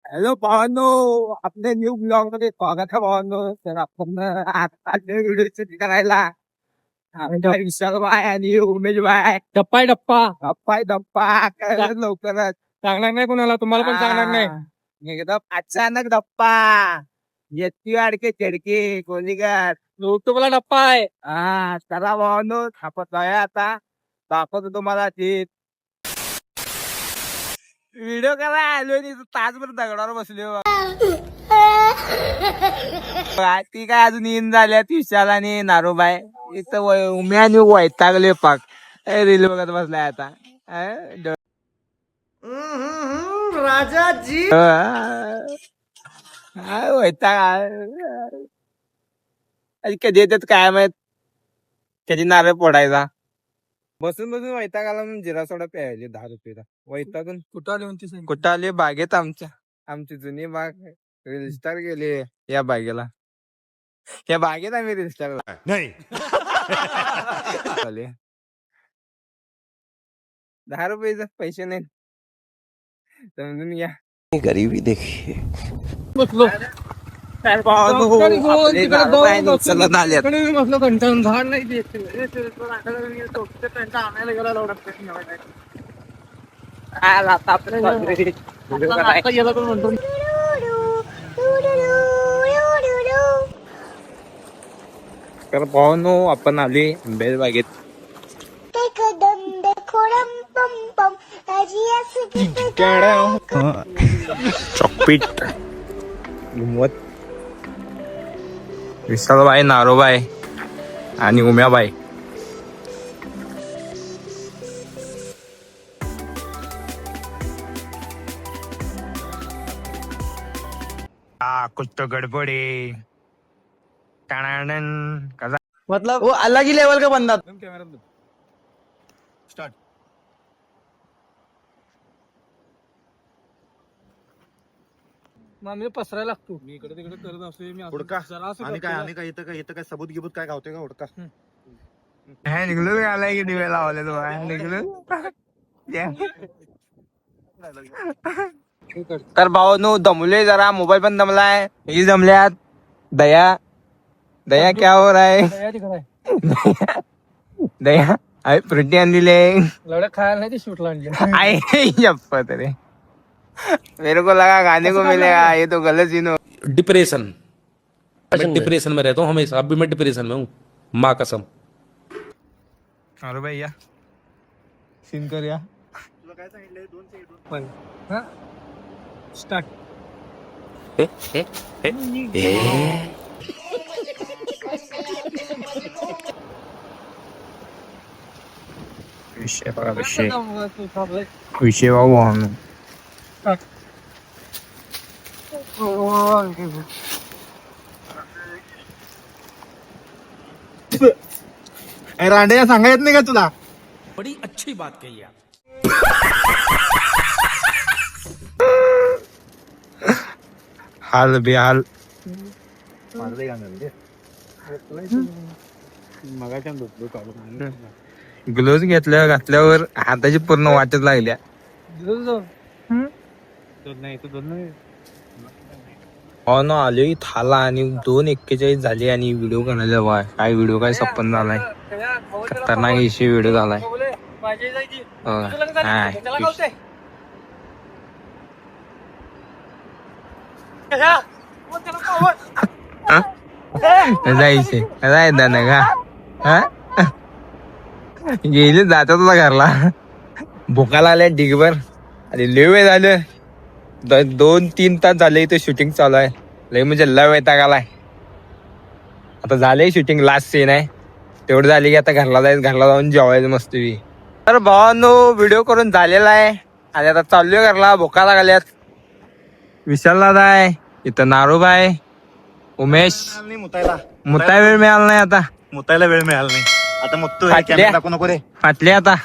Hello भावांनो, आपल्या new blog मध्ये स्वागत आहे भावांनो. तर आपण आता व्हिडिओ करायला विशाल बाय आणि उमेश बाय डप्पा डप्पा गप्पा गप्पा करायला लवकरच सांगणार नाही कोणाला, तुम्हाला पण सांगणार नाही. एकदम अचानक गप्पा येते अडके चडके कोणीकर युट्यूबला डप्पा आहे. चला भावांनो आपण जाऊया आता. दाखवतो तुम्हाला ते व्हिडिओ करा आलो तासभर दगडावर बसले. ती काय अजून इन झाल्या विशाल आणि नारोबाय इथं उम्याने वैतागले पाक रील बघत बसलाय आता. राजाजी वैताग कधी येतात काय माहित, कधी नारळ फोडायचा. बसून बसून वैताग आला म्हणून जिरा सोडा प्यायले 10 रुपयाला. वैतागून कुठं आली म्हणते कुठं आले बागेत आमची जुनी बाग रिलस्टार गेले या बागेला. या बागेत आम्ही रिलस्टार नाही 10 रुपयाचे पैसे नाही समजून घ्या. गरीबी देखिए. बसलो चलत आले बसलो कंटाळून. झाड नाही देत आणायला गेला म्हणतो. तर भावांनो आपण आले आंबेल बागेत. चॉकपीट घुमवत विशालबाई, नारोबाई आणि उम्याबाई. कुछ तो गड़बड़े कसा मतलब वो अलग ही लेवल का बंदा. स्टार्ट. मी पसरायला लागतो. मी इकडे तिकडे करत असतो. मी हुडका. असं आणि काय इथं काय सबूत गिबूत काय गावते का हुडका. निघलो मी आलाय की दिवे लावले तो निघलो. तर भावांनो दमले जरा, मोबाईल पण दमलाय, ही जमल्यात. दया क्या हो रहा है दया अरे फ्रुटी आणलेले लवड्या खायला नाही, ती शूटला आणली. आई जप्पत रे. मेरे को लगा गाने को मिलेगा, ये तो गलत सीन. डिप्रेशन. मैं डिप्रेशन में रहता हूँ हमेशा. अभी मैं डिप्रेशन में हूँ, माँ कसम. अरे भैया सीन कर या. तुला काय सांगितलंय 2 स्टार्ट. विषय बघा विषय भाऊ. रांडे सांगा येत नाही का तुला. बड़ी अच्छी बात कही आप. हाल बेहाल. ग्लोव्ज घातल्यावर हाताची पूर्ण वाटच लागल्या. आले थाला आणि 2:41 झाले आणि व्हिडिओ करायला बाय काय व्हिडिओ काय सप्पन झालाय. खतरनाक इशे व्हिडिओ झालाय. जायचे का गेले जातात तुला घरला. भुकाला आल्या ढिगभर आणि लय वेळ झालं. 2-3 तास झाले इथे शूटिंग चालू आहे. लय म्हणजे लय वैताग आलाय. आता झालंय शूटिंग, लास्ट सीन आहे तेवढं झाली की आता घरला जाऊन जेवायचं मस्त. तर भावांनो व्हिडिओ करून झालेला आहे आणि आता चाललोय घरला. भुका लागल्यात. विशालला जाय इथं, नारोबाय, उमेश. मुताय वेळ मिळाला नाही आता. मुतायला वेळ मिळाला नाही. आता मुत्तो फाटल्या. दाखवू नको रे. फाटले आता